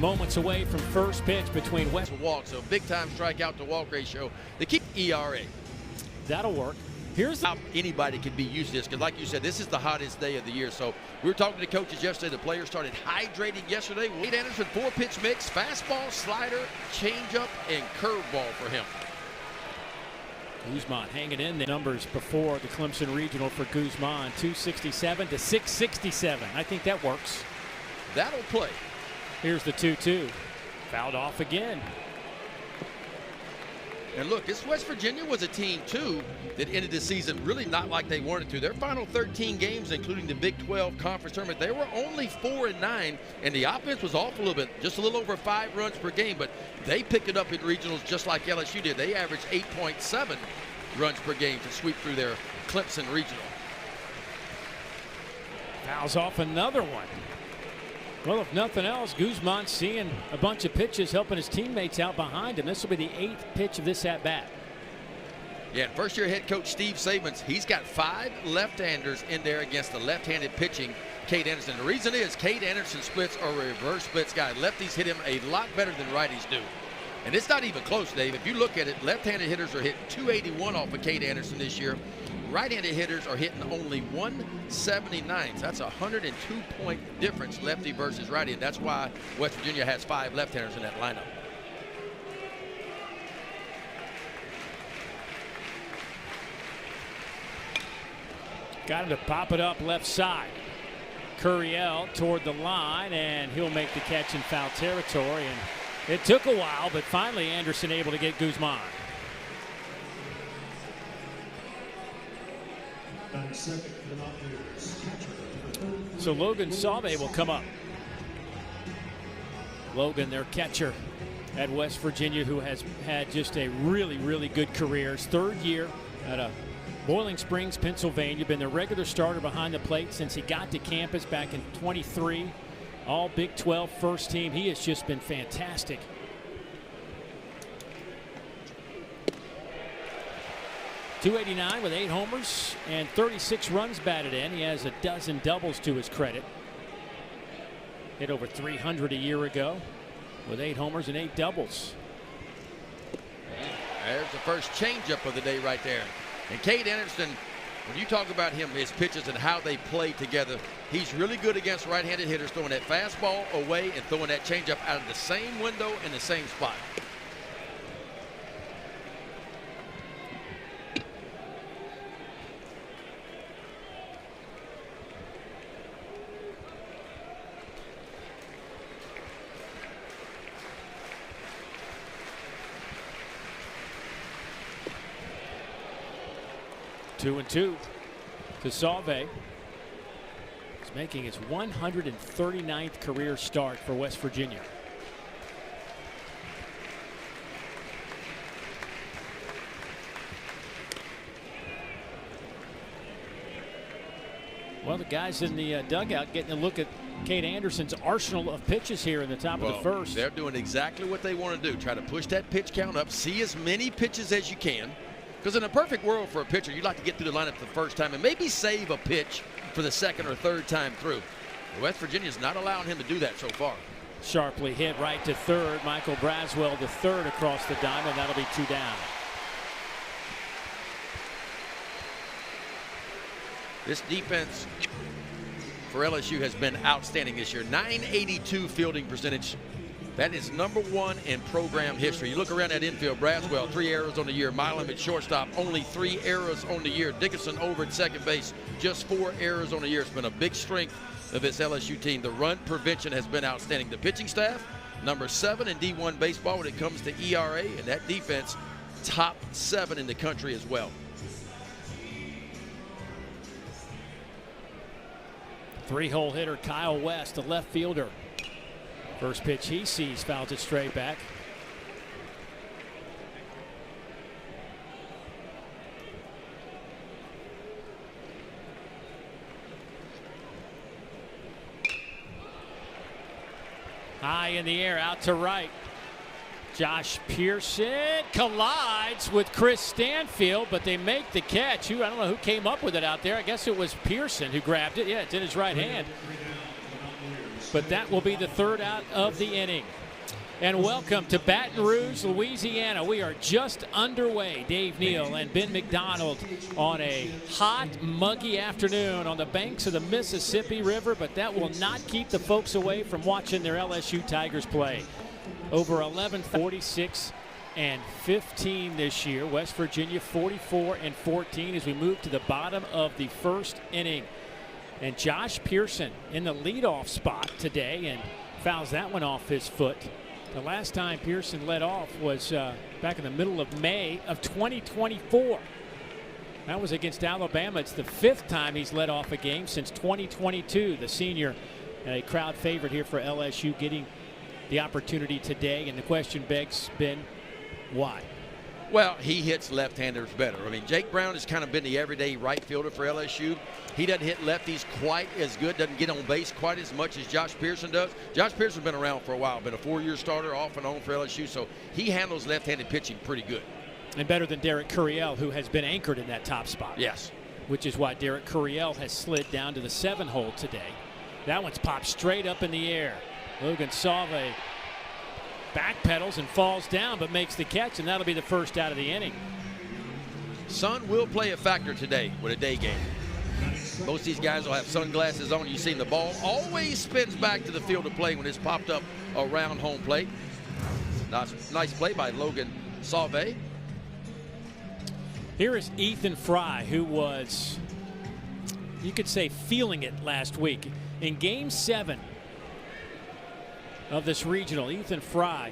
moments away from first pitch between West. Walk, so big time strikeout to walk ratio. They keep ERA. That'll work. Here's how anybody can be used to this, because like you said, this is the hottest day of the year. So we were talking to coaches yesterday. The players started hydrating yesterday. Wade Anderson, 4-pitch mix, fastball, slider, changeup, and curveball for him. Guzman hanging in the numbers before the Clemson Regional for Guzman, 267 to 667. I think that works. That'll play. Here's the 2-2. Fouled off again. And look, this West Virginia was a team, too, that ended the season really not like they wanted to. Their final 13 games, including the Big 12 Conference Tournament, they were only 4-9, and the offense was off a little bit, just a little over 5 runs per game, but they picked it up in regionals just like LSU did. They averaged 8.7 runs per game to sweep through their Clemson Regional. Fouls off another one. Well, if nothing else, Guzman seeing a bunch of pitches, helping his teammates out behind him. This will be the 8th pitch of this at-bat. Yeah, first-year head coach Steve Sabins, he's got 5 left-handers in there against the left-handed pitching Cade Anderson. The reason is Cade Anderson splits are a reverse splits guy. Lefties hit him a lot better than righties do. And it's not even close, Dave. If you look at it, left-handed hitters are hitting 281 off of Cade Anderson this year. Right-handed hitters are hitting only 179. So that's a 102-point difference, lefty versus righty. And that's why West Virginia has 5 left-handers in that lineup. Got him to pop it up left side. Curriel toward the line, and he'll make the catch in foul territory. And it took a while, but finally Anderson able to get Guzman. So Logan Salve will come up. Logan, their catcher at West Virginia, who has had just a really, really good career. His 3rd year at Boiling Springs, Pennsylvania. Been the regular starter behind the plate since he got to campus back in 23. All Big 12 first team. He has just been fantastic. .289 with 8 homers and 36 runs batted in. He has a dozen doubles to his credit. Hit over 300 a year ago with 8 homers and 8 doubles. There's the first changeup of the day right there. And Cade Anderson, when you talk about him, his pitches and how they play together, he's really good against right-handed hitters, throwing that fastball away and throwing that changeup out of the same window in the same spot. Two and two to Salve. He's making his 139th career start for West Virginia. Well, the guys in the dugout getting a look at Cade Anderson's arsenal of pitches here in the top of the first. They're doing exactly what they want to do. Try to push that pitch count up, see as many pitches as you can. Because in a perfect world for a pitcher, you'd like to get through the lineup the first time and maybe save a pitch for the 2nd or 3rd time through. West Virginia's not allowing him to do that so far. Sharply hit right to 3rd. Michael Braswell to 3rd across the diamond. That'll be 2 down. This defense for LSU has been outstanding this year. .982 fielding percentage. That is #1 in program history. You look around that infield, Braswell, 3 errors on the year. Milam at shortstop, only 3 errors on the year. Dickerson over at second base, just 4 errors on the year. It's been a big strength of this LSU team. The run prevention has been outstanding. The pitching staff, #7 in D1 baseball when it comes to ERA, and that defense, top 7 in the country as well. 3-hole hitter Kyle West, the left fielder. First pitch he sees, fouls it straight back. High in the air, out to right. Josh Pearson collides with Chris Stanfield, but they make the catch. I don't know who came up with it out there. I guess it was Pearson who grabbed it. Yeah, it's in his right hand. but that will be the third out of the inning. And welcome to Baton Rouge, Louisiana. We are just underway. Dave Neal and Ben McDonald on a hot, muggy afternoon on the banks of the Mississippi River, but that will not keep the folks away from watching their LSU Tigers play. Over 46 and 15 this year. West Virginia 44 and 14 as we move to the bottom of the first inning. And Josh Pearson in the leadoff spot today and fouls that one off his foot. The last time Pearson led off was back in the middle of May of 2024. That was against Alabama. It's the 5th time he's led off a game since 2022. The senior, a crowd favorite here for LSU, getting the opportunity today. And the question begs, Ben, why? Well, he hits left-handers better. I mean, Jake Brown has kind of been the everyday right fielder for LSU. He doesn't hit lefties quite as good, doesn't get on base quite as much as Josh Pearson does. Josh Pearson's been around for a while, been a 4-year starter off and on for LSU, so he handles left-handed pitching pretty good. And better than Derek Curiel, who has been anchored in that top spot. Yes. Which is why Derek Curiel has slid down to the 7-hole today. That one's popped straight up in the air. Logan Sauve backpedals and falls down, but makes the catch, and that'll be the first out of the inning. Sun will play a factor today with a day game. Most of these guys will have sunglasses on. You've seen the ball always spins back to the field of play when it's popped up around home plate. Nice play by Logan Sauve. Here is Ethan Fry, who was, you could say, feeling it last week. In Game 7 of this regional, Ethan Fry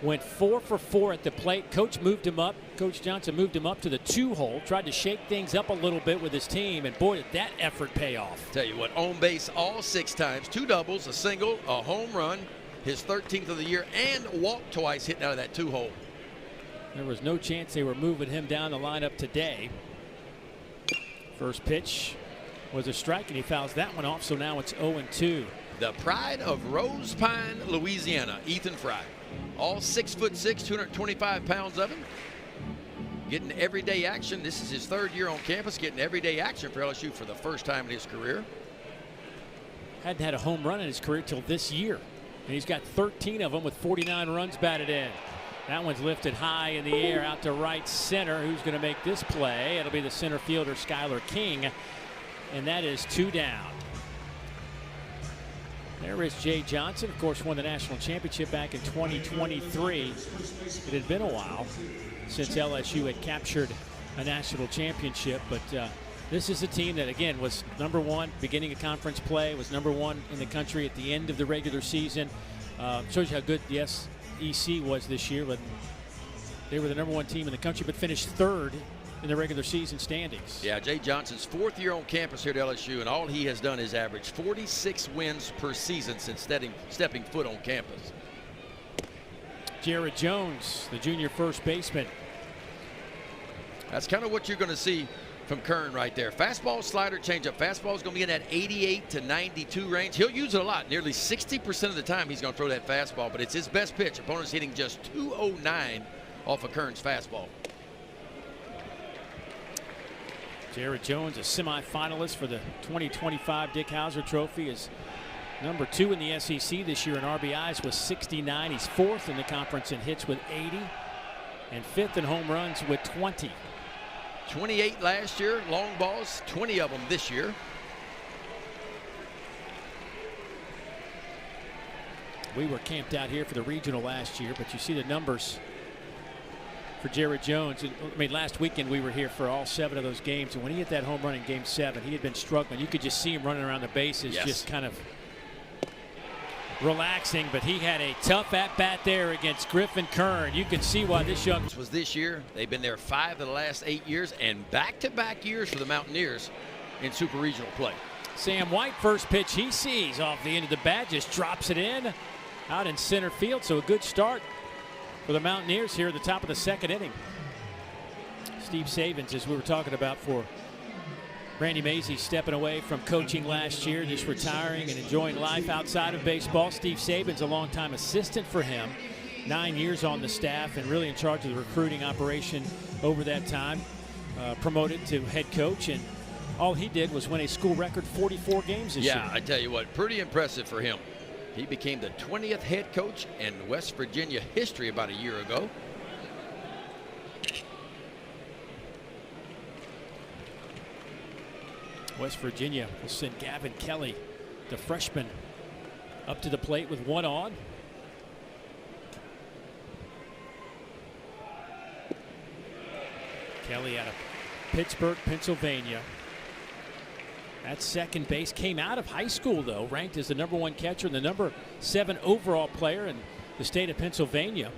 went 4 for 4 at the plate. Coach Johnson moved him up to the 2-hole, tried to shake things up a little bit with his team, and boy, did that effort pay off. Tell you what, on base all 6 times, 2 doubles, a single, a home run, his 13th of the year, and walked twice hitting out of that 2-hole. There was no chance they were moving him down the lineup today. First pitch was a strike, and he fouls that one off, so now it's 0-2. The pride of Rose Pine, Louisiana, Ethan Fry. All 6'6", 225 pounds of him. Getting everyday action. This is his 3rd year on campus, getting everyday action for LSU for the first time in his career. Hadn't had a home run in his career till this year. And he's got 13 of them with 49 runs batted in. That one's lifted high in the air out to right center. Who's going to make this play? It'll be the center fielder, Skylar King. And that is 2 down. There is Jay Johnson, of course, won the national championship back in 2023. It had been a while since LSU had captured a national championship, but this is a team that, again, was #1 beginning of conference play, was #1 in the country at the end of the regular season. Shows you how good the SEC was this year, but they were the #1 team in the country, but finished 3rd in the regular season standings. Yeah, Jay Johnson's 4th year on campus here at LSU, and all he has done is average 46 wins per season since stepping foot on campus. Jared Jones, the junior first baseman. That's kind of what you're going to see from Kern right there. Fastball, slider, changeup. Fastball is going to be in that 88 to 92 range. He'll use it a lot. Nearly 60% of the time he's going to throw that fastball, but it's his best pitch. Opponent's hitting just 209 off of Kern's fastball. Jared Jones, a semifinalist for the 2025 Dick Howser Trophy, is #2 in the SEC this year in RBIs with 69. He's 4th in the conference in hits with 80 and 5th in home runs with 20. 28 last year, long balls, 20 of them this year. We were camped out here for the regional last year, but you see the numbers for Jared Jones. I mean, last weekend we were here for all 7 of those games, and when he hit that home run in Game 7, he had been struggling. You could just see him running around the bases, yes, just kind of relaxing, but he had a tough at-bat there against Griffin Kern. You can see why this young was this year. They've been there 5 of the last 8 years, and back-to-back years for the Mountaineers in Super Regional play. Sam White, first pitch he sees off the end of the bat, just drops it in out in center field, so a good start for the Mountaineers here at the top of the 2nd inning. Steve Sabins, as we were talking about, for Randy Mazie, stepping away from coaching last year, just retiring and enjoying life outside of baseball. Steve Sabins, a longtime assistant for him, 9 years on the staff and really in charge of the recruiting operation over that time. Promoted to head coach, and all he did was win a school record 44 games this year. Yeah, I tell you what, pretty impressive for him. He became the 20th head coach in West Virginia history about a year ago. West Virginia will send Gavin Kelly, the freshman, up to the plate with one on. Kelly out of Pittsburgh, Pennsylvania. At second base, came out of high school though, ranked as the #1 catcher and the #7 overall player in the state of Pennsylvania.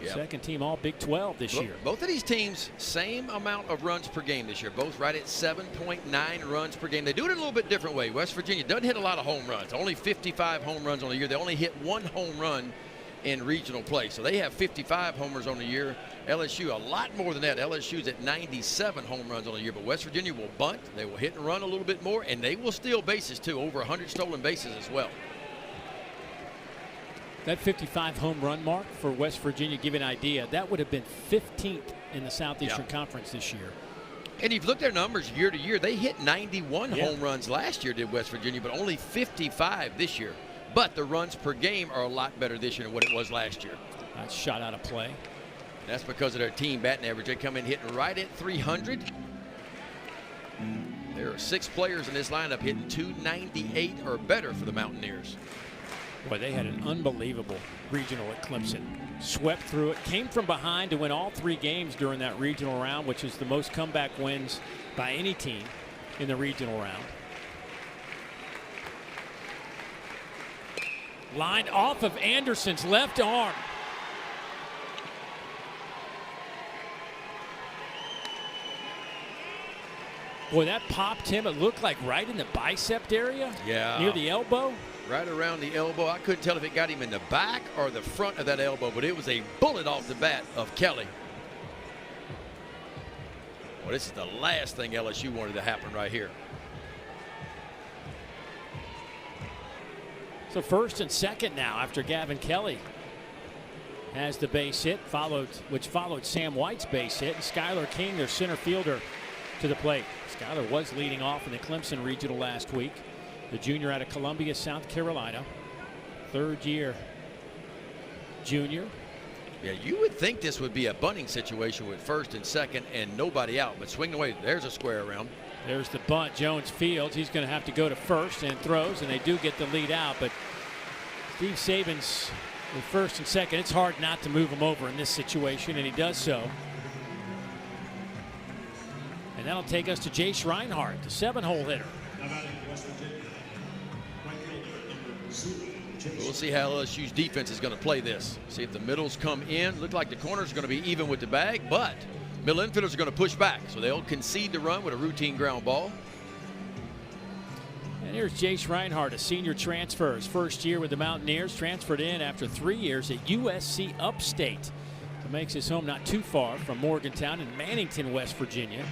Yep. Second team all Big 12 this year. Both of these teams, same amount of runs per game this year. Both right at 7.9 runs per game. They do it a little bit different way. West Virginia doesn't hit a lot of home runs. Only 55 home runs on the year. They only hit 1 home run in regional play. So they have 55 homers on the year. LSU a lot more than that. LSU's at 97 home runs on the year. But West Virginia will bunt. They will hit and run a little bit more. And they will steal bases too. Over 100 stolen bases as well. That 55 home run mark for West Virginia, give you an idea, that would have been 15th in the Southeastern Conference this year. And you've looked at their numbers year to year. They hit 91 home runs last year, did West Virginia, but only 55 this year. But the runs per game are a lot better this year than what it was last year. That's shot out of play. That's because of their team batting average. They come in hitting right at 300. There are 6 players in this lineup hitting 298 or better for the Mountaineers. Boy, they had an unbelievable regional at Clemson. Swept through it, came from behind to win all 3 games during that regional round, which is the most comeback wins by any team in the regional round. Lined off of Anderson's left arm. Boy, that popped him. It looked like right in the bicep area. Yeah. Near the elbow. Right around the elbow. I couldn't tell if it got him in the back or the front of that elbow, but it was a bullet off the bat of Kelly. Well, this is the last thing LSU wanted to happen right here. So first and second now after Gavin Kelly has the base hit, which followed Sam White's base hit, and Skylar King, their center fielder, to the plate. Skylar was leading off in the Clemson Regional last week. The junior out of Columbia, South Carolina. 3rd year junior. Yeah, you would think this would be a bunting situation with first and second and nobody out, but swing away. There's a square around. There's the bunt. Jones fields. He's going to have to go to first and throws, and they do get the lead out. But Steve Sabins with first and second. It's hard not to move him over in this situation, and he does so. And that'll take us to Jace Reinhardt, the 7-hole hitter. We'll see how LSU's defense is going to play this. See if the middles come in. Look like the corners are going to be even with the bag, but middle infielders are going to push back, so they'll concede the run with a routine ground ball. And here's Jace Reinhardt, a senior transfer. His first year with the Mountaineers, transferred in after 3 years at USC Upstate. So makes his home not too far from Morgantown in Mannington, West Virginia.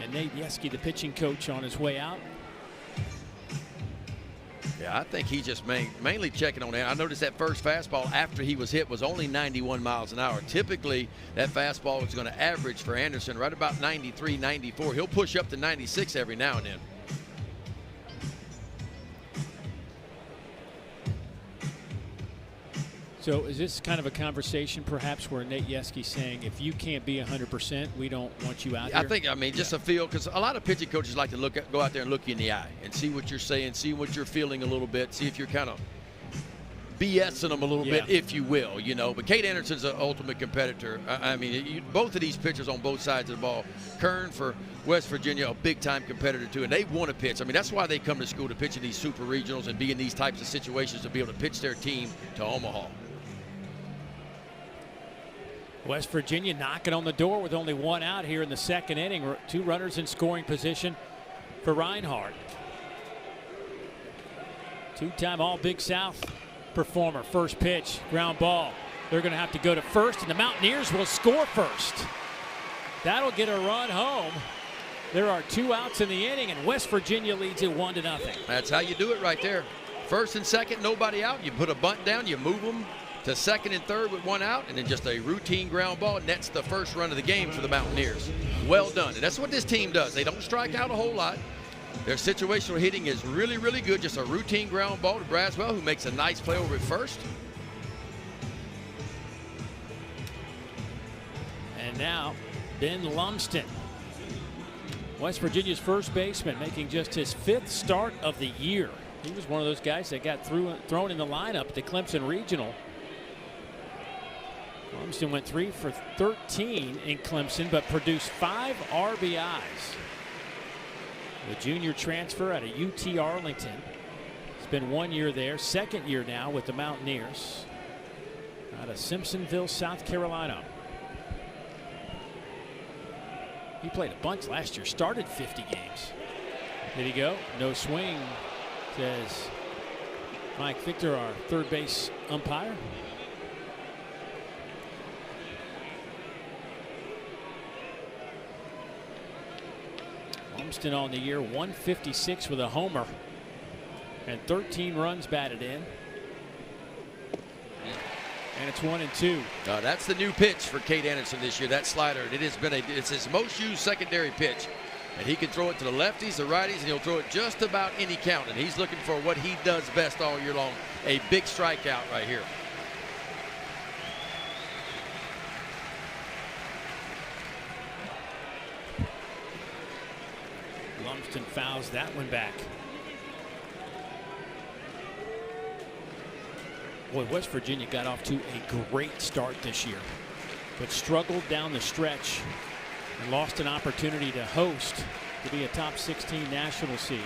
And Nate Yeske, the pitching coach, on his way out. Yeah, I think he's just mainly checking on that. I noticed that first fastball after he was hit was only 91 miles an hour. Typically, that fastball is going to average for Anderson right about 93, 94. He'll push up to 96 every now and then. So is this kind of a conversation perhaps where Nate Yeske saying, if you can't be 100%, we don't want you out here? I mean, just a feel, because a lot of pitching coaches like to go out there and look you in the eye and see what you're saying, see what you're feeling a little bit, see if you're kind of BSing them a little bit, if you will, you know. But Cade Anderson's an ultimate competitor. I mean, both of these pitchers on both sides of the ball. Kern for West Virginia, a big-time competitor, too, and they want to pitch. I mean, that's why they come to school, to pitch in these super regionals and be in these types of situations, to be able to pitch their team to Omaha. West Virginia knocking on the door with only 1 out here in the second inning. 2 runners in scoring position for Reinhardt. 2-time All-Big South performer. First pitch, ground ball. They're going to have to go to first, and the Mountaineers will score first. That'll get a run home. There are 2 outs in the inning, and West Virginia leads it 1-0. That's how you do it right there. First and second, nobody out. You put a bunt down, you move them to second and third with 1 out, and then just a routine ground ball nets the first run of the game for the Mountaineers. Well done. And that's what this team does. They don't strike out a whole lot. Their situational hitting is really, really good. Just a routine ground ball to Braswell, who makes a nice play over at first. And now Ben Lumsden, West Virginia's first baseman, making just his 5th start of the year. He was one of those guys that got thrown in the lineup at the Clemson Regional. Lumsden went 3 for 13 in Clemson, but produced 5 RBIs. The junior transfer out of UT Arlington. It's been 1 year there, 2nd year now with the Mountaineers out of Simpsonville, South Carolina. He played a bunch last year, started 50 games. Did he go? No swing, says Mike Victor, our third base umpire. Lumsden on the year, 156 with a homer and 13 runs batted in. And it's 1-2. That's the new pitch for Cade Anderson this year, that slider. It's his most used secondary pitch. And he can throw it to the lefties, the righties, and he'll throw it just about any count. And he's looking for what he does best all year long, a big strikeout right here. Lumsden fouls that one back. Boy, West Virginia got off to a great start this year, but struggled down the stretch and lost an opportunity to host to be a top 16 national seed.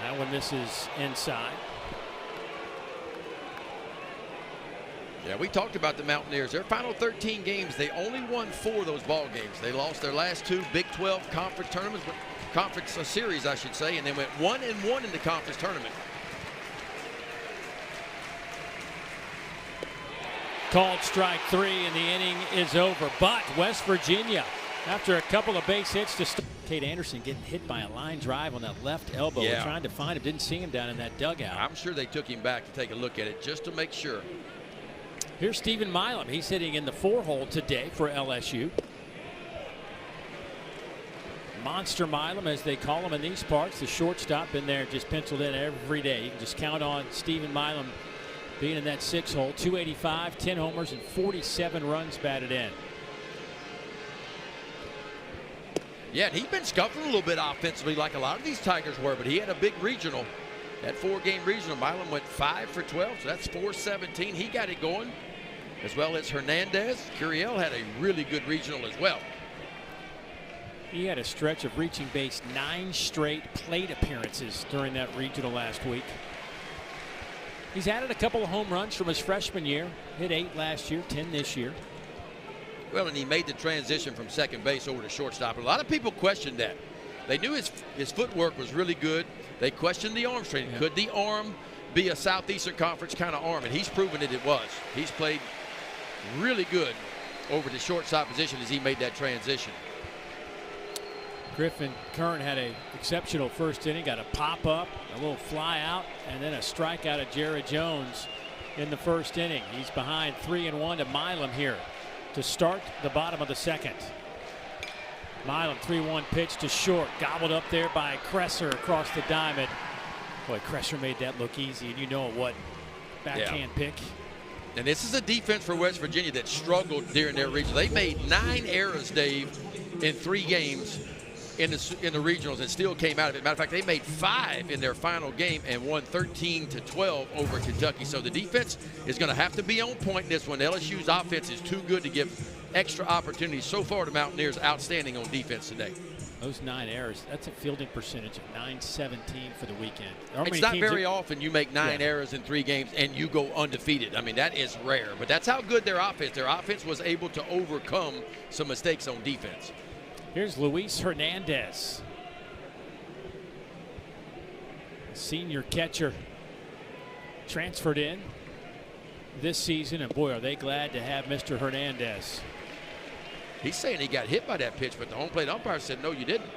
That one misses inside. Yeah, we talked about the Mountaineers. Their final 13 games, they only won 4 of those ball games. They lost their last 2 Big 12 conference tournaments, conference series, I should say, and they went 1-1 in the conference tournament. Called strike 3, and the inning is over. But West Virginia, after a couple of base hits to start. Cade Anderson getting hit by a line drive on that left elbow. Yeah. Trying to find him, didn't see him down in that dugout. I'm sure they took him back to take a look at it just to make sure. Here's Stephen Milam. He's hitting in the 4-hole today for LSU. Monster Milam, as they call him in these parts, the shortstop, been there just penciled in every day. You can just count on Stephen Milam being in that 6-hole. 285, 10 homers, and 47 runs batted in. Yeah, and he's been scuffling a little bit offensively like a lot of these Tigers were, but he had a big regional. That 4-game regional, Milam went 5 for 12, so that's 417. He got it going, as well as Hernandez. Curiel had a really good regional as well. He had a stretch of reaching base 9 straight plate appearances during that regional last week. He's added a couple of home runs from his freshman year. Hit 8 last year, 10 this year. Well, and he made the transition from second base over to shortstop. A lot of people questioned that. They knew his footwork was really good. They questioned the arm strength. Yeah. Could the arm be a Southeastern Conference kind of arm? And he's proven it was. He's played really good over the shortstop position as he made that transition. Griffin Kern had an exceptional first inning, got a pop up, a little fly out, and then a strikeout of Jared Jones in the first inning. He's behind 3-1 to Milam here to start the bottom of the second. Milam, 3-1 pitch to short, gobbled up there by Kresser across the diamond. Boy, Kresser made that look easy, and you know what, backhand pick. And this is a defense for West Virginia that struggled during their regional. They made 9 errors, Dave, in 3 games in the regionals and still came out of it. Matter of fact, they made 5 in their final game and won 13-12 over Kentucky. So the defense is going to have to be on point in this one. LSU's offense is too good to give extra opportunities. So far, the Mountaineers outstanding on defense today. Those 9 errors, that's a fielding percentage of .917 for the weekend. It's not very often you make 9 errors in 3 games and you go undefeated. I mean, that is rare. But that's how good their offense was able to overcome some mistakes on defense. Here's Luis Hernandez, senior catcher, transferred in this season, and boy, are they glad to have Mr. Hernandez. He's saying he got hit by that pitch, but the home plate umpire said, no, you didn't.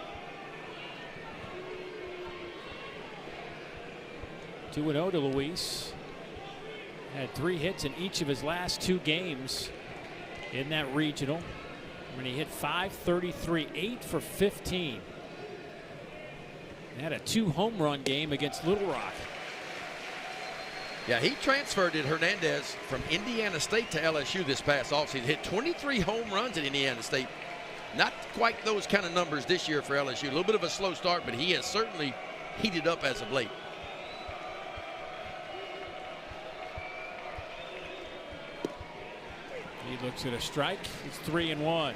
2-0 to Luis. Had 3 hits in each of his last 2 games in that regional. when he hit .533, 8 for 15. He had a 2-home run game against Little Rock. Yeah, he transferred at Hernandez from Indiana State to LSU this past offseason. Hit 23 home runs at Indiana State. Not quite those kind of numbers this year for LSU. A little bit of a slow start, but he has certainly heated up as of late. He looks at a strike. It's 3-1.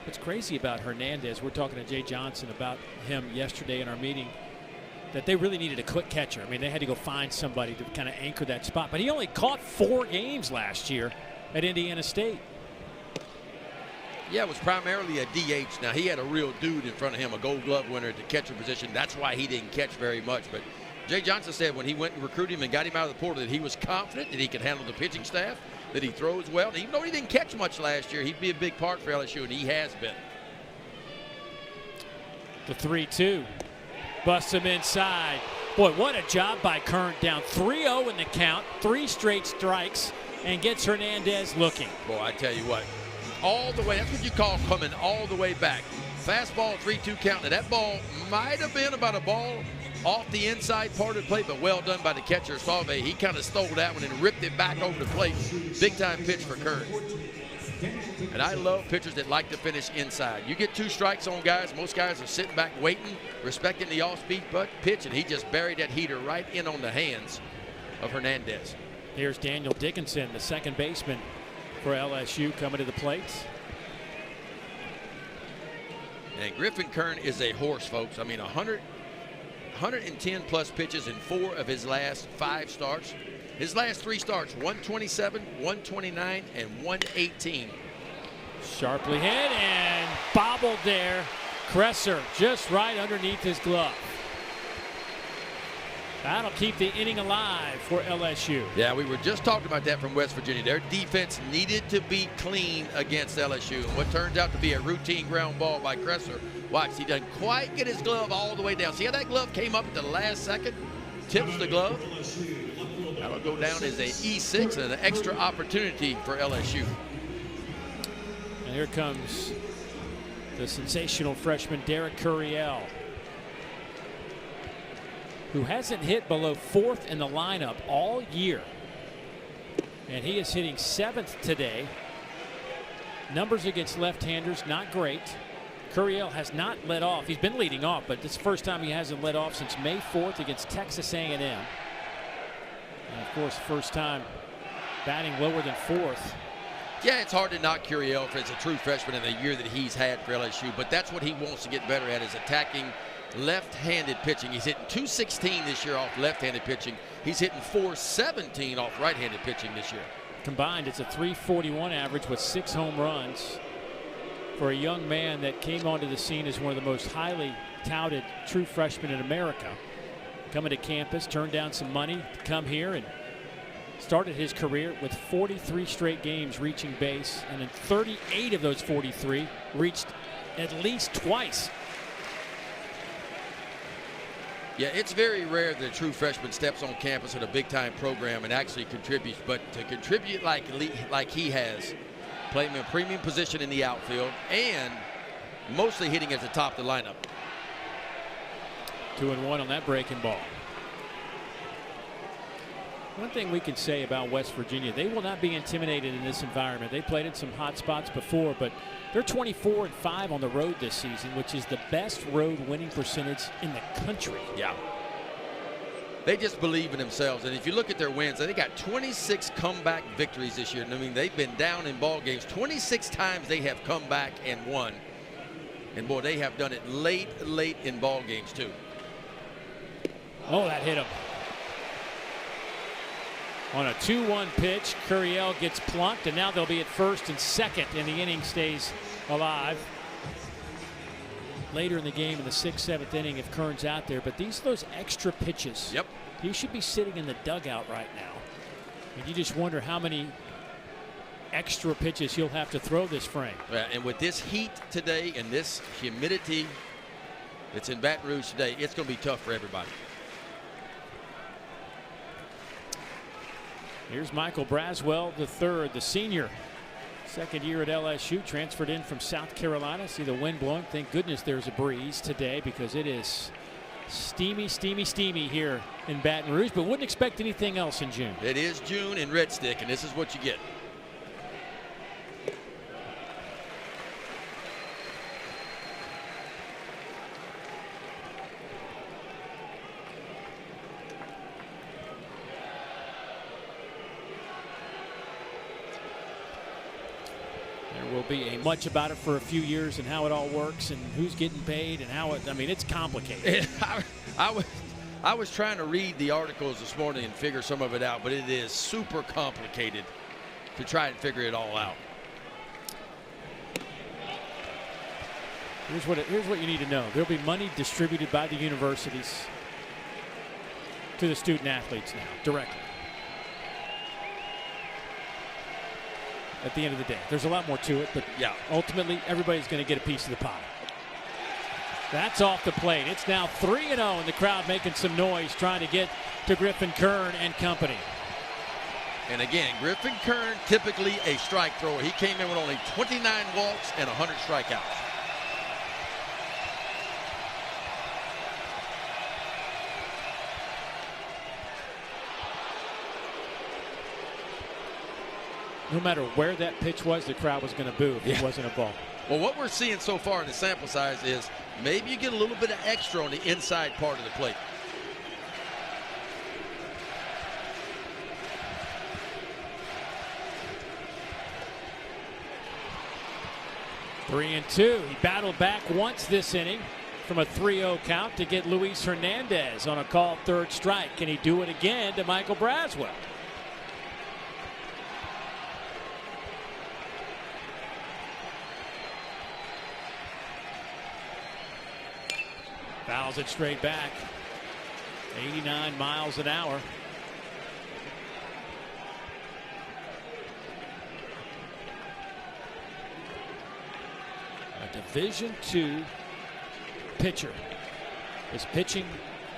What's crazy about Hernandez, we're talking to Jay Johnson about him yesterday in our meeting, that they really needed a quick catcher. I mean, they had to go find somebody to kind of anchor that spot. But he only caught 4 games last year at Indiana State. Yeah, it was primarily a DH. Now, he had a real dude in front of him, a Gold Glove winner at the catcher position. That's why he didn't catch very much. But Jay Johnson said when he went and recruited him and got him out of the portal that he was confident that he could handle the pitching staff, that he throws well. And even though he didn't catch much last year, he'd be a big part for LSU, and he has been. The 3-2. Busts him inside. Boy, what a job by Kern. Down 3-0 in the count, 3 straight strikes, and gets Hernandez looking. Boy, I tell you what, all the way, that's what you call coming all the way back. Fastball, 3-2 count. Now, that ball might have been about a ball off the inside part of the plate, but well done by the catcher, Salve. He kind of stole that one and ripped it back over the plate. Big time pitch for Kern. And I love pitchers that like to finish inside. You get 2 strikes on guys, most guys are sitting back waiting, respecting the off-speed pitch, and he just buried that heater right in on the hands of Hernandez. Here's Daniel Dickinson, the second baseman for LSU, coming to the plate. And Griffin Kern is a horse, folks. I mean, 110 plus pitches in 4 of his last 5 starts. His last 3 starts, 127, 129, and 118. Sharply hit and bobbled there. Kresser just right underneath his glove. That'll keep the inning alive for LSU. Yeah, we were just talking about that from West Virginia. Their defense needed to be clean against LSU. What turns out to be a routine ground ball by Kresser. Watch, he doesn't quite get his glove all the way down. See how that glove came up at the last second? Tips the glove. That'll go down as a E6 and an extra opportunity for LSU. And here comes the sensational freshman Derek Curiel, who hasn't hit below 4th in the lineup all year. And he is hitting 7th today. Numbers against left-handers, not great. Curiel has not led off. He's been leading off, but this is the first time he hasn't led off since May 4th against Texas A&M. And of course, first time batting lower than 4th. Yeah, it's hard to knock Curiel as a true freshman in the year that he's had for LSU, but that's what he wants to get better at, is attacking left-handed pitching. He's hitting .216 this year off left-handed pitching. He's hitting .417 off right-handed pitching this year. Combined, it's a .341 average with 6 home runs for a young man that came onto the scene as one of the most highly touted true freshmen in America. Coming to campus, turned down some money to come here and started his career with 43 straight games reaching base, and in 38 of those 43 reached at least twice. Yeah, it's very rare that a true freshman steps on campus at a big-time program and actually contributes, but to contribute like he has, playing a premium position in the outfield and mostly hitting at the top of the lineup. 2-1 on that breaking ball. One thing we can say about West Virginia, they will not be intimidated in this environment. They played in some hot spots before, but they're 24-5 on the road this season, which is the best road winning percentage in the country. Yeah. They just believe in themselves, and if you look at their wins, they got 26 comeback victories this year. I mean, they've been down in ball games 26 times. They have come back and won, and boy, they have done it late in ball games too. Oh, that hit him. On a 2-1 pitch, Curiel gets plunked, and now they'll be at first and second, and the inning stays alive. Later in the game, in the 6th, 7th inning, if Kern's out there, but these are those extra pitches. Yep. He should be sitting in the dugout right now. And you just wonder how many extra pitches he'll have to throw this frame. Yeah, and with this heat today and this humidity that's in Baton Rouge today, it's going to be tough for everybody. Here's Michael Braswell III, the senior, Second year at LSU, transferred in from South Carolina. See the wind blowing. Thank goodness there's a breeze today because it is steamy, steamy, steamy here in Baton Rouge, but wouldn't expect anything else in June. It is June in Red Stick, and this is what you get. There will be a much about it for a few years and how it all works and who's getting paid and how it, I mean, it's complicated. I was trying to read the articles this morning and figure some of it out, but it is super complicated to try and figure it all out. Here's what you need to know. There'll be money distributed by the universities to the student athletes now, directly. At the end of the day, there's a lot more to it, but yeah, ultimately everybody's going to get a piece of the pie. That's off the plate. It's now 3-0, and the crowd making some noise trying to get to Griffin Kern and company. And again, Griffin Kern, typically a strike thrower. He came in with only 29 walks and 100 strikeouts. No matter where that pitch was, the crowd was going to boo if it wasn't a ball. Well, what we're seeing so far in the sample size is maybe you get a little bit of extra on the inside part of the plate. Three and two. He battled back once this inning from a 3-0 count to get Luis Hernandez on a called third strike. Can he do it again to Michael Braswell? Fouls it straight back. 89 miles an hour. A Division II pitcher is pitching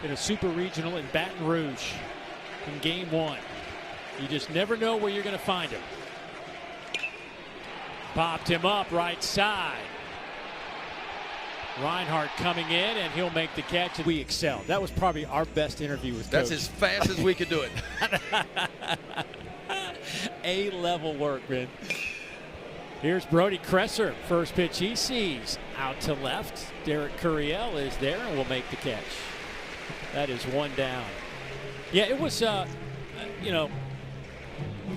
in a super regional in Baton Rouge in game one. You just never know where you're going to find him. Popped him up right side. Reinhardt coming in, and he'll make the catch. We excelled. That was probably our best interview with Coach. That's as fast as we could do it. A-level work, man. Here's Brody Kresser. First pitch he sees. Out to left. Derek Curiel is there and will make the catch. That is one down. Yeah, it was, you know,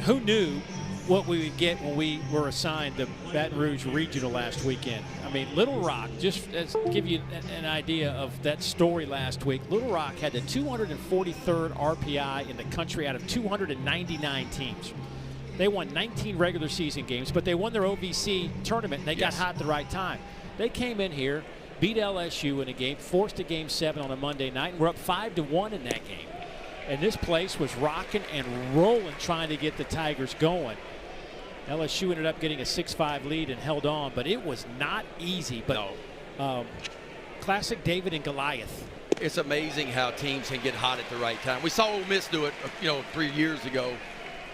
who knew what we would get when we were assigned the Baton Rouge Regional last weekend. I mean, Little Rock, just to give you an idea of that story last week, Little Rock had the 243rd RPI in the country out of 299 teams. They won 19 regular season games, but they won their OVC tournament, and they got hot at the right time. They came in here, beat LSU in a game, forced a Game 7 on a Monday night, and we're up 5-1 in that game. And this place was rocking and rolling trying to get the Tigers going. LSU ended up getting a 6-5 lead and held on, but it was not easy. But classic David and Goliath. It's amazing how teams can get hot at the right time. We saw Ole Miss do it, 3 years ago.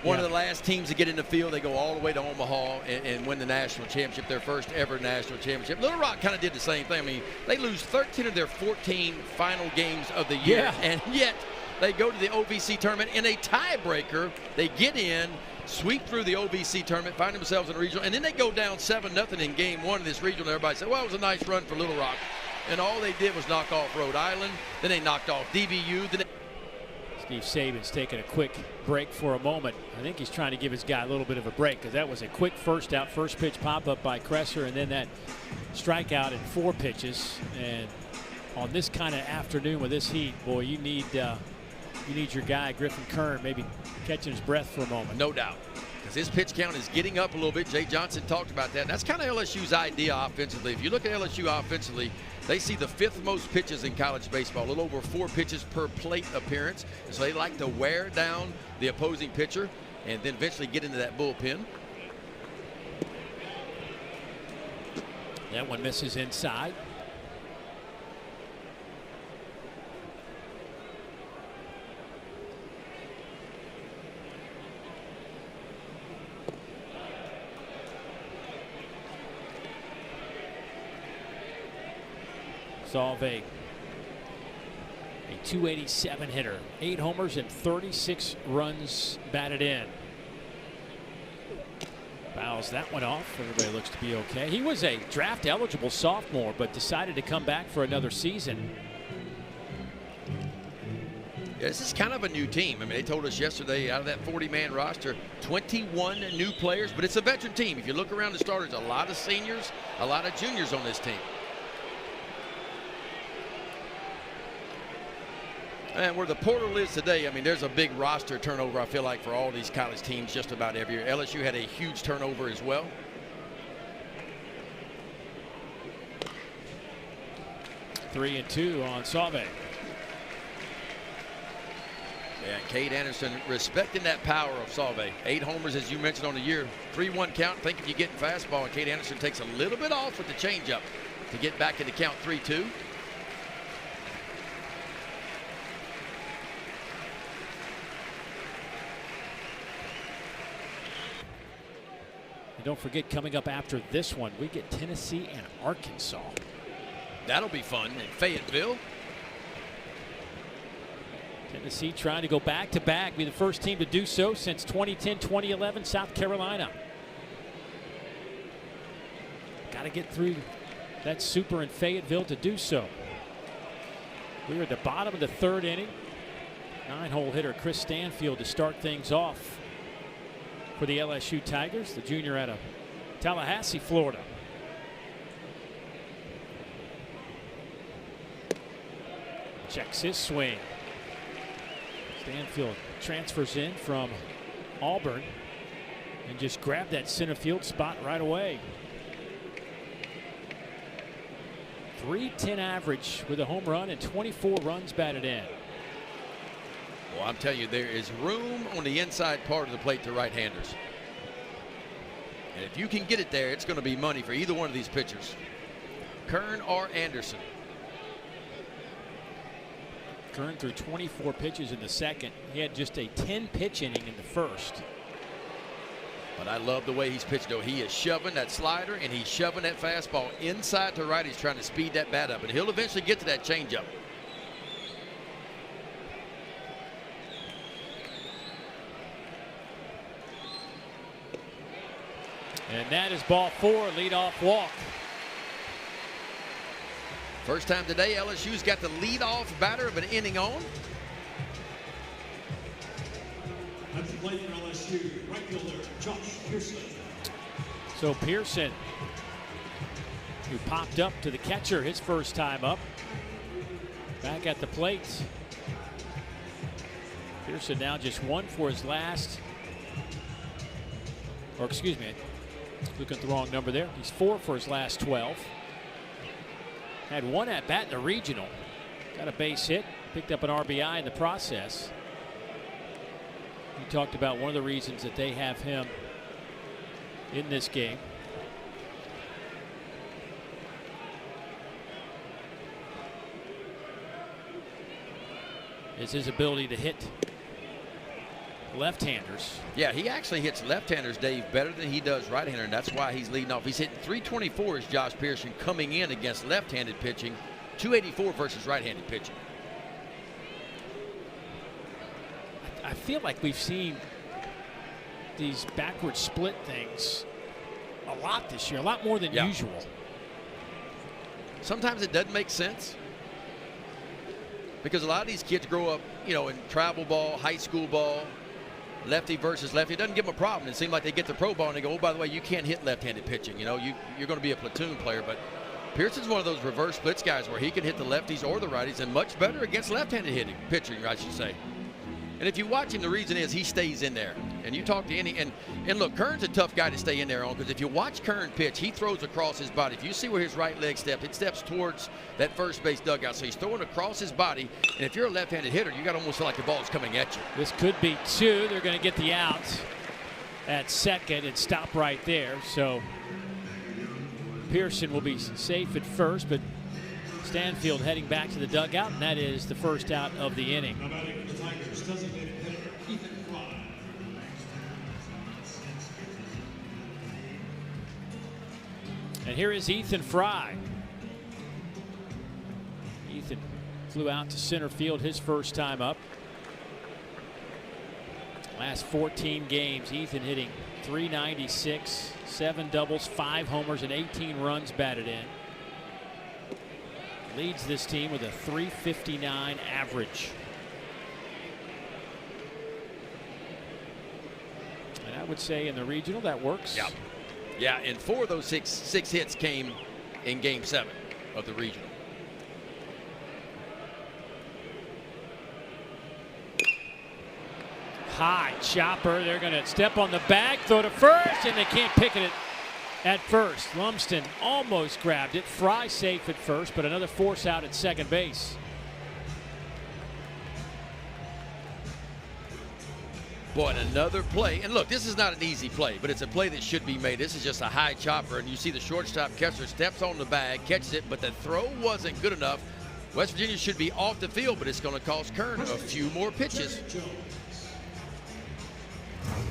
One of the last teams to get in the field, they go all the way to Omaha and win the national championship, their first ever national championship. Little Rock kind of did the same thing. I mean, they lose 13 of their 14 final games of the year, and yet they go to the OVC tournament in a tiebreaker. They get in, sweep through the OVC tournament, find themselves in a regional, and then they go down 7-0 in game one of this regional. Everybody said, well, it was a nice run for Little Rock. And all they did was knock off Rhode Island. Then they knocked off DBU. Steve Saban's taking a quick break for a moment. I think he's trying to give his guy a little bit of a break because that was a quick first out, first pitch pop up by Kresser, and then that strikeout in 4 pitches. And on this kind of afternoon with this heat, boy, you need your guy Griffin Kern maybe catching his breath for a moment. No doubt, because his pitch count is getting up a little bit. Jay Johnson talked about that. That's kind of LSU's idea offensively. If you look at LSU offensively, they see the 5th most pitches in college baseball, a little over 4 pitches per plate appearance. And so they like to wear down the opposing pitcher and then eventually get into that bullpen. That one misses inside. Salve, a 287 hitter, 8 homers and 36 runs batted in. Fouls that one off. Everybody looks to be okay. He was a draft eligible sophomore, but decided to come back for another season. Yeah, this is kind of a new team. I mean, they told us yesterday out of that 40-man roster, 21 new players, but it's a veteran team. If you look around the starters, a lot of seniors, a lot of juniors on this team. And where the portal is today, I mean, there's a big roster turnover, I feel like, for all these college teams just about every year. LSU had a huge turnover as well. Three and two on Salve. Yeah, Cade Anderson respecting that power of Salve. 8 homers, as you mentioned, on the year. 3-1 count. Think if you get in fastball, and Cade Anderson takes a little bit off with the changeup to get back in the count 3-2. And don't forget, coming up after this one, we get Tennessee and Arkansas. That'll be fun in Fayetteville. Tennessee trying to go back-to-back, be the first team to do so since 2010-2011 South Carolina. Got to get through that super in Fayetteville to do so. We're at the bottom of the 3rd inning. 9-hole hitter Chris Stanfield to start things off for the LSU Tigers, the junior out of Tallahassee, Florida. Checks his swing. Stanfield transfers in from Auburn and just grabbed that center field spot right away. .310 average with a home run and 24 runs batted in. Well, I'm telling you, there is room on the inside part of the plate to right-handers. And if you can get it there, it's going to be money for either one of these pitchers, Kern or Anderson. Kern threw 24 pitches in the second. He had just a 10-pitch inning in the first. But I love the way he's pitched, though. He is shoving that slider and he's shoving that fastball inside to right. He's trying to speed that bat up, and he'll eventually get to that changeup. And that is ball 4, leadoff walk. First time today, LSU's got the leadoff batter of an inning on. At the plate for LSU, right fielder Josh Pearson. So Pearson, who popped up to the catcher his first time up, back at the plate. Pearson now just 1 for his last, or excuse me, looking at the wrong number there. He's 4 for his last 12. Had 1 at bat in the regional. Got a base hit, picked up an RBI in the process. We talked about one of the reasons that they have him in this game. Is his ability to hit left-handers. Yeah, he actually hits left-handers, Dave, better than he does right-hander, and that's why he's leading off. He's hitting .324 as Josh Pearson coming in against left-handed pitching, .284 versus right-handed pitching. I feel like we've seen these backward split things a lot this year, a lot more than usual. Sometimes it doesn't make sense because a lot of these kids grow up, you know, in travel ball, high school ball, lefty versus lefty. It doesn't give them a problem. It seems like they get the pro ball and they go, oh, by the way, you can't hit left-handed pitching. You know, you're going to be a platoon player. But Pearson's one of those reverse splits guys where he can hit the lefties or the righties, and much better against left-handed pitching, I should say. And if you watch him, the reason is he stays in there. And you talk to any, and look, Kern's a tough guy to stay in there on, because if you watch Kern pitch, he throws across his body. If you see where his right leg steps, it steps towards that first base dugout. So he's throwing across his body. And if you're a left-handed hitter, you got to almost feel like the ball's coming at you. This could be 2. They're going to get the out at second and stop right there. So Pearson will be safe at first, but Stanfield heading back to the dugout, and that is the first out of the inning. And here is Ethan Fry. Flew out to center field his first time up. Last 14 games, Ethan hitting .396, 7 doubles, 5 homers, and 18 runs batted in. Leads this team with a .359 average. And I would say in the regional that works. Yeah. Yeah, and 4 of those six hits came in Game 7 of the regional. High chopper. They're going to step on the bag, throw to first, and they can't pick it at first. Lumsden almost grabbed it. Fry safe at first, but another force out at second base. Boy, and another play. And look, this is not an easy play, but it's a play that should be made. This is just a high chopper, and you see the shortstop catcher steps on the bag, catches it, but the throw wasn't good enough. West Virginia should be off the field, but it's going to cost Kern a few more pitches.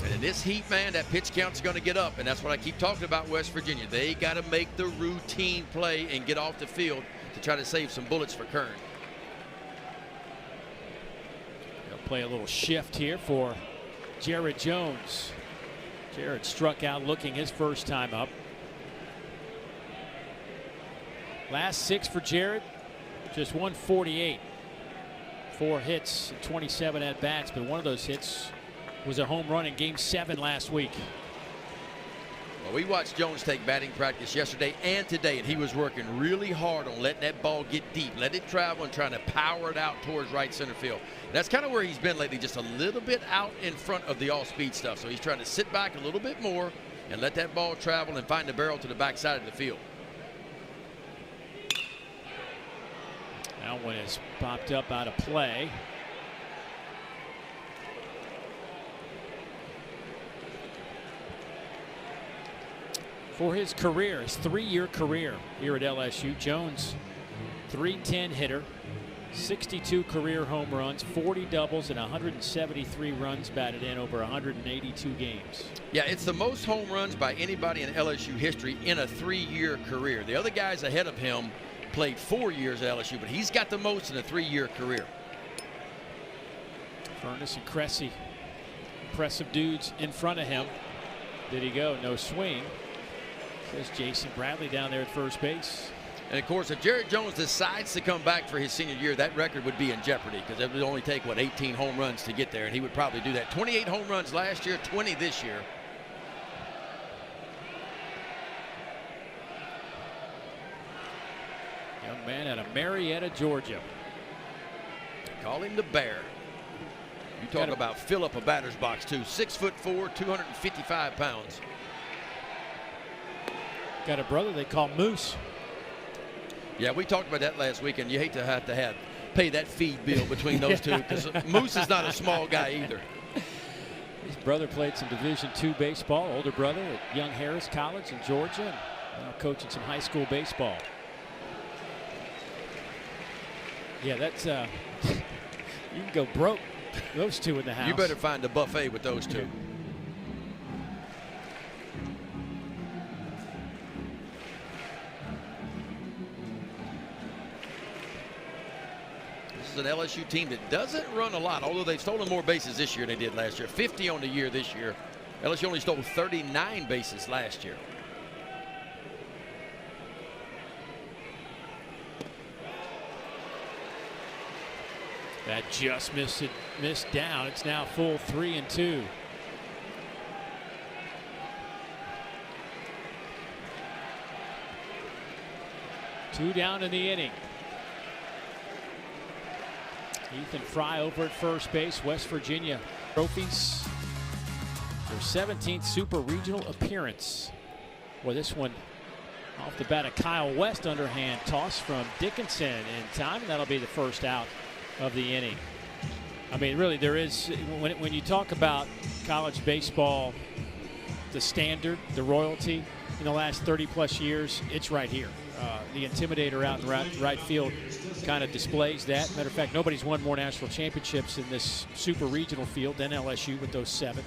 And in this heat, man, that pitch count's going to get up, and that's what I keep talking about West Virginia. They got to make the routine play and get off the field to try to save some bullets for Kern. They'll play a little shift here for Jared Jones. Jared struck out looking his first time up. Last 6 for Jared, just 148. 4 hits, 27 at bats, but one of those hits was a home run in Game 7 last week. Well, we watched Jones take batting practice yesterday and today, and he was working really hard on letting that ball get deep, let it travel, and trying to power it out towards right center field. That's kind of where he's been lately, just a little bit out in front of the all-speed stuff. So he's trying to sit back a little bit more and let that ball travel and find the barrel to the backside of the field. That one is popped up out of play. For his career, his 3-year career here at LSU, Jones, .310 hitter, 62 career home runs, 40 doubles, and 173 runs batted in over 182 games. Yeah, it's the most home runs by anybody in LSU history in a 3-year career. The other guys ahead of him played 4 years at LSU, but he's got the most in a 3-year career. Furness and Cressy, impressive dudes in front of him. Did he go? No swing. There's Jason Bradley down there at first base. And of course, if Jared Jones decides to come back for his senior year, that record would be in jeopardy because it would only take, what, 18 home runs to get there, and he would probably do that. 28 home runs last year, 20 this year. Young man out of Marietta, Georgia. Call him the Bear. You talk about fill up a batter's box, too. 6'4", 255 pounds. Got a brother they call Moose. Yeah, we talked about that last week, and you hate to have pay that feed bill between those two because Moose is not a small guy either. His brother played some Division II baseball, older brother at Young Harris College in Georgia, and now coaching some high school baseball. Yeah, that's you can go broke. Those two in the house. You better find a buffet with those two. An LSU team that doesn't run a lot, although they've stolen more bases this year than they did last year. 50 on the year this year. LSU only stole 39 bases last year. That just missed down. It's now full 3-2. Two down in the inning. Ethan Fry over at first base. West Virginia trophies. Their 17th Super Regional appearance. Well, this one off the bat of Kyle West, underhand toss from Dickinson in time, and that'll be the first out of the inning. I mean, really, there is, when you talk about college baseball, the standard, the royalty in the last 30-plus years, it's right here. The Intimidator out in right field kind of displays that. Matter of fact, nobody's won more national championships in this super regional field than LSU with those 7.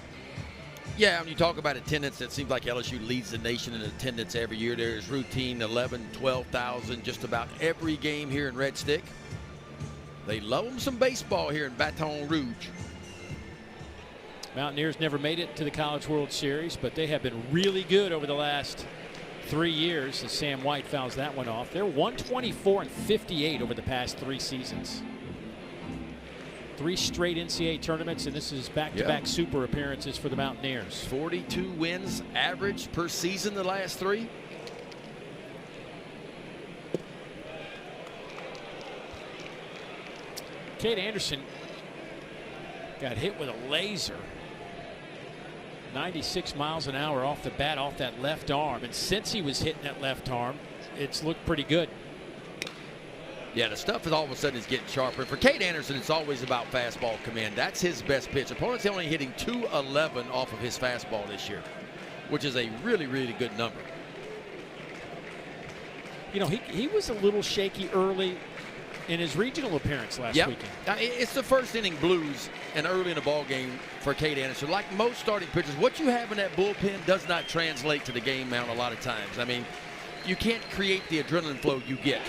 Yeah, when you talk about attendance, it seems like LSU leads the nation in attendance every year. There's routine 11, 12,000 just about every game here in Red Stick. They love them some baseball here in Baton Rouge. Mountaineers never made it to the College World Series, but they have been really good over the last 3 years as Sam White fouls that one off. They're 124-58 over the past 3 seasons. 3 straight NCAA tournaments, and this is back-to-back super appearances for the Mountaineers. 42 wins average per season the last 3. Cade Anderson got hit with a laser. 96 miles an hour off the bat, off that left arm. And since he was hitting that left arm, it's looked pretty good. Yeah, the stuff is all of a sudden is getting sharper. For Cade Anderson, it's always about fastball command. That's his best pitch. Opponents only hitting .211 off of his fastball this year, which is a really, really good number. You know, he was a little shaky early in his regional appearance last weekend. It's the first inning blues and early in the ball game for Cade Anderson. Like most starting pitchers, what you have in that bullpen does not translate to the game mound a lot of times. I mean, you can't create the adrenaline flow you get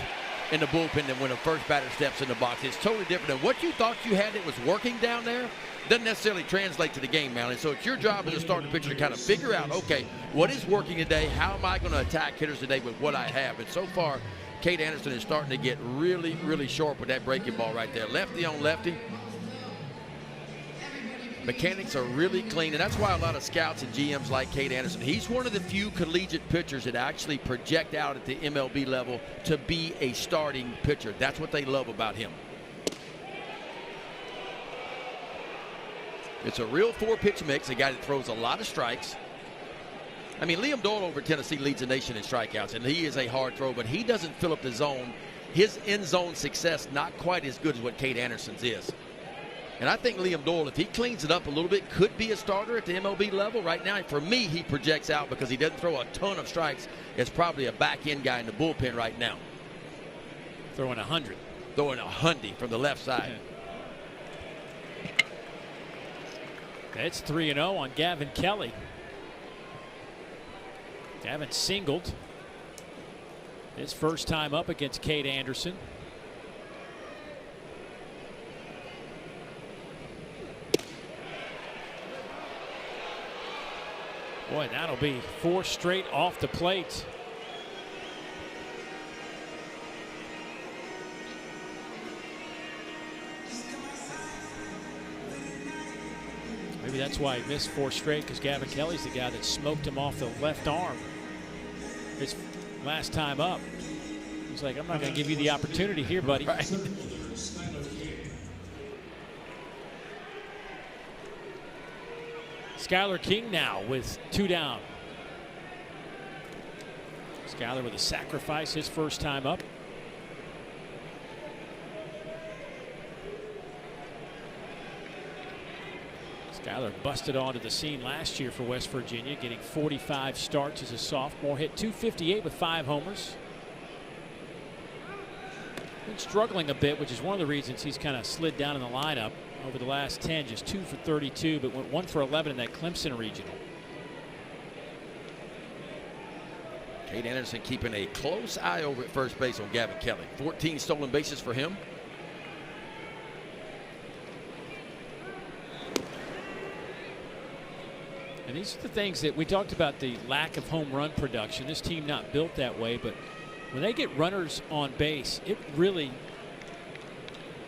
in the bullpen than when a first batter steps in the box. It's totally different. And what you thought you had that was working down there doesn't necessarily translate to the game mound. And so it's your job as a starting pitcher to kind of figure out, okay, what is working today? How am I going to attack hitters today with what I have? And so far, Cade Anderson is starting to get really, really sharp with that breaking ball right there. Lefty on lefty. Mechanics are really clean, and that's why a lot of scouts and GMs like Cade Anderson. He's one of the few collegiate pitchers that actually project out at the MLB level to be a starting pitcher. That's what they love about him. It's a real 4-pitch mix, a guy that throws a lot of strikes. I mean, Liam Doyle over Tennessee leads the nation in strikeouts, and he is a hard throw, but he doesn't fill up the zone. His in-zone success not quite as good as what Cade Anderson's is. And I think Liam Doyle, if he cleans it up a little bit, could be a starter at the MLB level. Right now, for me, he projects out because he doesn't throw a ton of strikes. It's probably a back-end guy in the bullpen right now. Throwing 100. Throwing 100 from the left side. Yeah. It's 3-0 on Gavin Kelly. Gavin singled his first time up against Cade Anderson. Boy, that'll be 4 straight off the plate. Maybe that's why he missed 4 straight, because Gavin Kelly's the guy that smoked him off the left arm his last time up. He's like, I'm not going to give you the opportunity here, buddy. Right. Skylar King now with 2 down. Skylar with a sacrifice his first time up. Skylar busted onto the scene last year for West Virginia, getting 45 starts as a sophomore, hit .258 with 5 homers. Been struggling a bit, which is one of the reasons he's kind of slid down in the lineup over the last 10, just 2 for 32, but went 1 for 11 in that Clemson regional. Cade Anderson keeping a close eye over at first base on Gavin Kelly. 14 stolen bases for him. And these are the things that we talked about, the lack of home run production. This team not built that way, but when they get runners on base, it really,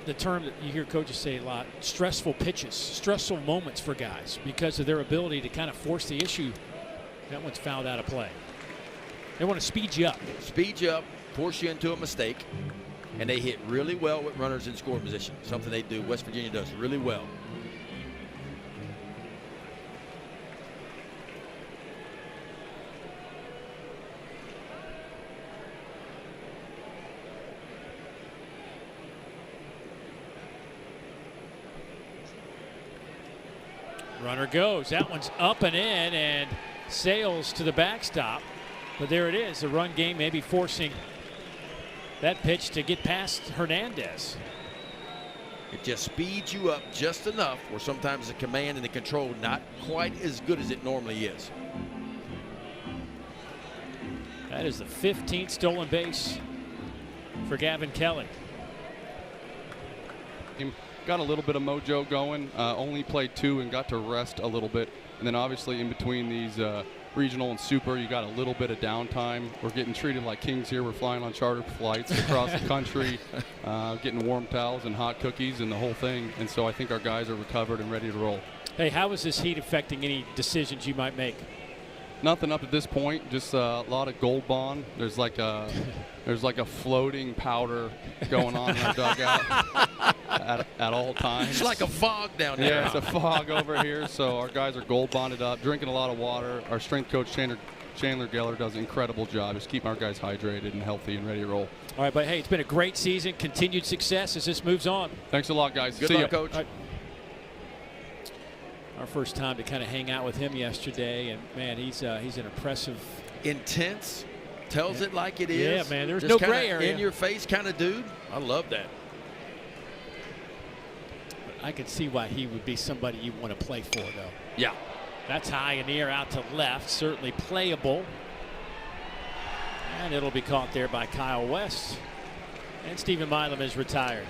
the term that you hear coaches say a lot, stressful pitches, stressful moments for guys because of their ability to kind of force the issue. That one's fouled out of play. They want to speed you up. Speed you up, force you into a mistake, and they hit really well with runners in scoring position, something they do, West Virginia does really well. Runner goes. That one's up and in and sails to the backstop. But there it is. The run game maybe forcing that pitch to get past Hernandez. It just speeds you up just enough where sometimes the command and the control not quite as good as it normally is. That is the 15th stolen base for Gavin Kelly. Got a little bit of mojo going. Only played 2 and got to rest a little bit. And then obviously in between these regional and super, you got a little bit of downtime. We're getting treated like kings here. We're flying on charter flights across the country, getting warm towels and hot cookies and the whole thing. And so I think our guys are recovered and ready to roll. Hey, how is this heat affecting any decisions you might make? Nothing up at this point. Just a lot of Gold Bond. There's like a floating powder going on in our dugout at all times. It's like a fog down there. Yeah, it's a fog over here. So our guys are gold bonded up, drinking a lot of water. Our strength coach Chandler Geller does an incredible job just keeping our guys hydrated and healthy and ready to roll. All right, but hey, it's been a great season. Continued success as this moves on. Thanks a lot, guys. Good See luck, ya. Coach. Our first time to kind of hang out with him yesterday, and man, he's an impressive, intense, tells it like it is. Yeah, man, there's Just no kinda gray area. in your face kind of dude. I love that. I can see why he would be somebody you want to play for, though. Yeah. That's high in the air out to left, certainly playable. And it'll be caught there by Kyle West. And Stephen Milam is retired.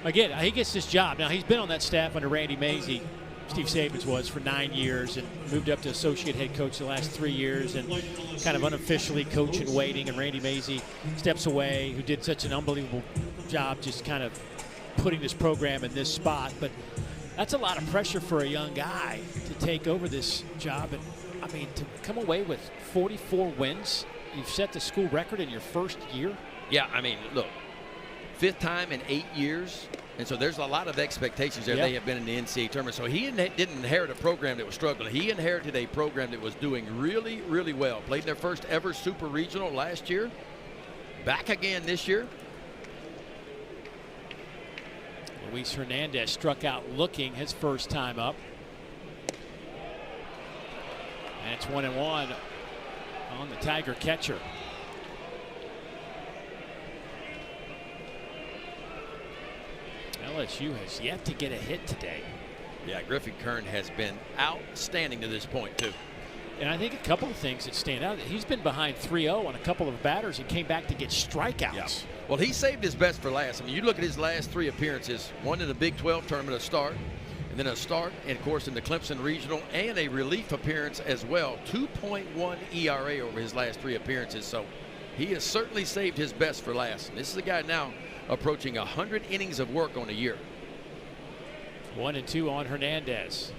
Again, he gets this job. Now, he's been on that staff under Randy Mazey, Steve Sabins was, for 9 years, and moved up to associate head coach the last 3 years, and kind of unofficially coach in waiting. And Randy Mazey steps away, who did such an unbelievable job just kind of putting this program in this spot. But that's a lot of pressure for a young guy to take over this job. And I mean, to come away with 44 wins, you've set the school record in your first year. Yeah, I mean, look, 5th time in 8 years. And so there's a lot of expectations there. Yep. They have been in the NCAA tournament. So he didn't inherit a program that was struggling. He inherited a program that was doing really, really well. Played in their first ever super regional last year. Back again this year. Luis Hernandez struck out looking his first time up. And it's 1-1 on the Tiger catcher. LSU has yet to get a hit today. Yeah, Griffin Kern has been outstanding to this point, too. And I think a couple of things that stand out. He's been behind 3-0 on a couple of batters and came back to get strikeouts. Yeah. Well, he saved his best for last. I mean, you look at his last 3 appearances, one in the Big 12 tournament, a start, and then a start, and of course in the Clemson Regional, and a relief appearance as well. 2.1 ERA over his last 3 appearances. So he has certainly saved his best for last. And this is a guy now approaching 100 innings of work on a year. 1-2 on Hernandez.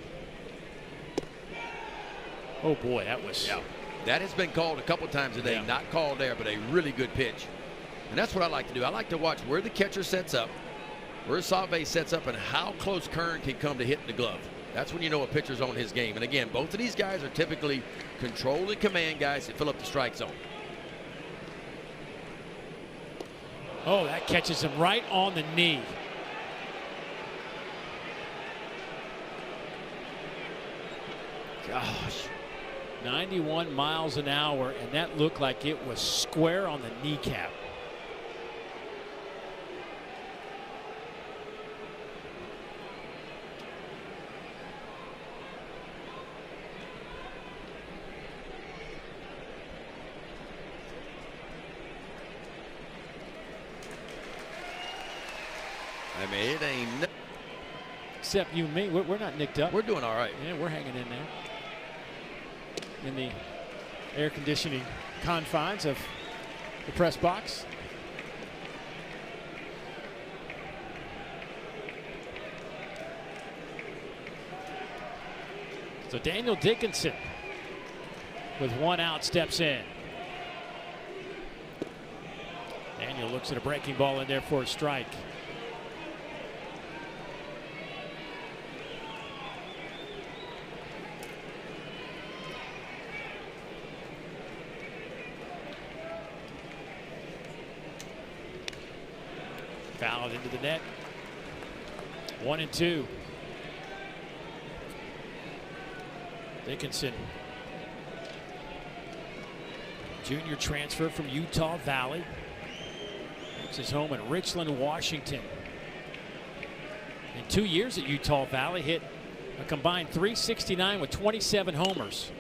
Oh boy, that was. Yeah. That has been called a couple times today. Yeah. Not called there, but a really good pitch. And that's what I like to do. I like to watch where the catcher sets up, where Save sets up, and how close Kern can come to hitting the glove. That's when you know a pitcher's on his game. And again, both of these guys are typically control and command guys that fill up the strike zone. Oh, that catches him right on the knee. Gosh. 91 miles an hour, and that looked like it was square on the kneecap. I mean, it ain't. Except you and me, we're not nicked up. We're doing all right. Yeah, we're hanging in there. In the air conditioning confines of the press box. So Daniel Dickinson, with 1 out, steps in. Daniel looks at a breaking ball in there for a strike. Fouled into the net. 1-2. Dickinson, junior transfer from Utah Valley, makes his home in Richland, Washington. In 2 years at Utah Valley, hit a combined .369 with 27 homers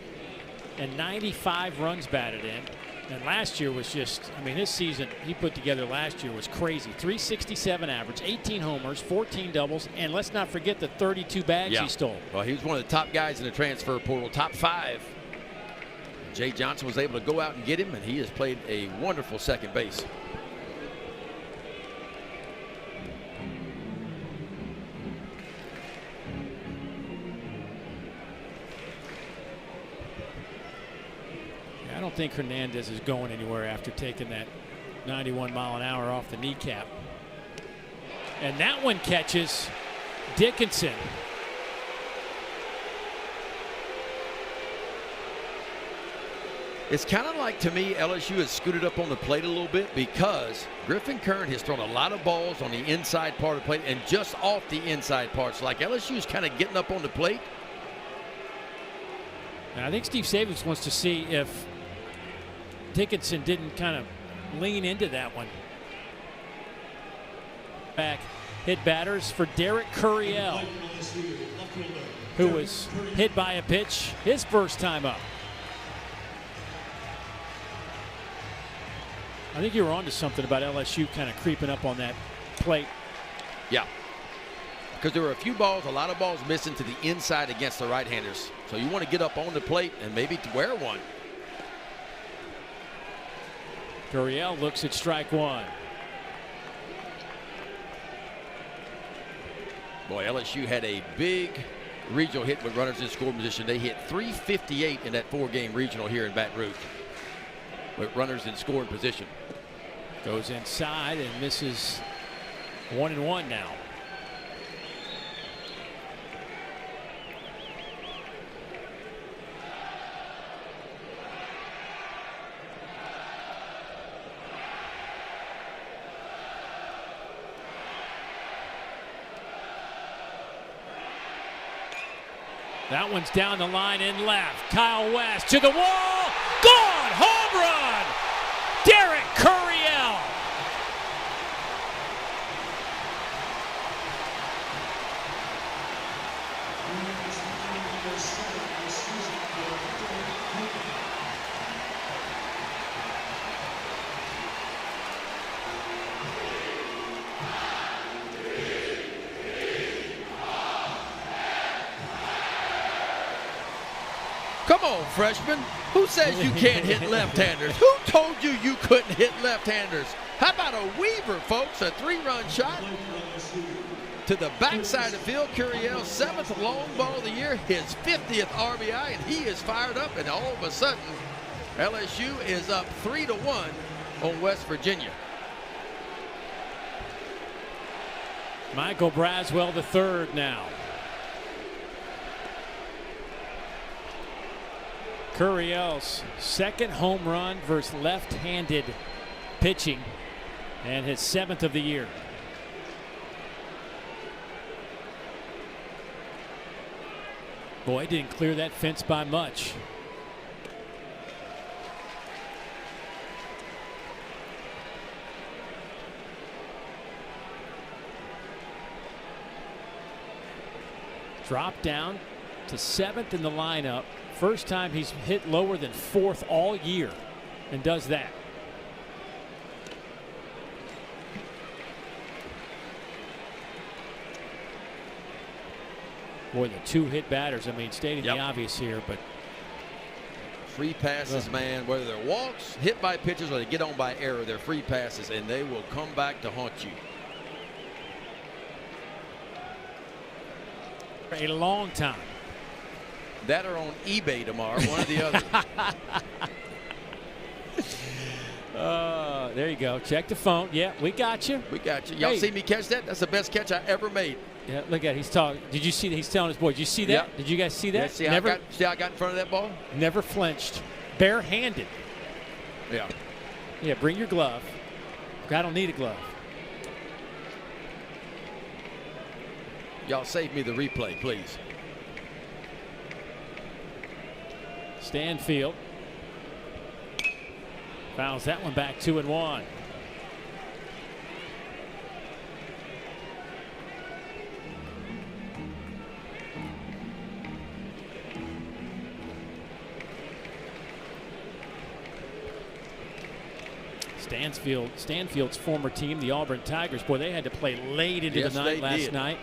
and 95 runs batted in. And last year was just, I mean, his season he put together last year was crazy. 367 average, 18 homers, 14 doubles, and let's not forget the 32 bags he stole. Well, he was one of the top guys in the transfer portal, top 5. Jay Johnson was able to go out and get him, and he has played a wonderful second base. I don't think Hernandez is going anywhere after taking that 91-mile-an-hour off the kneecap. And that one catches Dickinson. It's kind of like, to me, LSU has scooted up on the plate a little bit because Griffin Kern has thrown a lot of balls on the inside part of the plate and just off the inside parts. Like LSU is kind of getting up on the plate. And I think Steve Savage wants to see if Dickinson didn't kind of lean into that one. Back hit batters for Derek Curiel, who was hit by a pitch his first time up. I think you were onto something about LSU kind of creeping up on that plate. Yeah. Because there were a few balls, a lot of balls missing to the inside against the right-handers. So you want to get up on the plate and maybe to wear one. Curiel looks at strike one. Boy, LSU had a big regional hit with runners in scoring position. They hit 358 in that 4-game regional here in Baton Rouge with runners in scoring position. Goes inside and misses 1-1 now. That one's down the line in left. Kyle West to the wall. Gone! Home run! Derek Curiel. Come on, freshman. Who says you can't hit left-handers? Who told you you couldn't hit left-handers? How about a Weaver, folks? A 3-run shot to the backside of the field. Curiel's 7th long ball of the year, his 50th RBI, and he is fired up. And all of a sudden, LSU is up 3-1 on West Virginia. Michael Braswell the third now. Curiel's second home run versus left-handed pitching and his 7th of the year. Boy, didn't clear that fence by much. Dropped down to 7th in the lineup. First time he's hit lower than 4th all year and does that. Boy, the 2 hit batters, I mean, stating the obvious here, but free passes, man, whether they're walks, hit by pitchers, or they get on by error, they're free passes, and they will come back to haunt you. for a long time. That or on eBay tomorrow, one or the other. There you go. Check the phone. Yeah, we got you. We got you. Y'all see me catch that? That's the best catch I ever made. Yeah, look at it. He's talking. Did you see that? He's telling his boy. Did you see that? Yep. Did you guys see that? Yeah, see how I got in front of that ball? Never flinched. Barehanded. Yeah. Yeah, bring your glove. I don't need a glove. Y'all save me the replay, please. Stanfield fouls that one back 2-1. Stanfield's former team, the Auburn Tigers. Boy, they had to play late into Yes, the night they last did. night.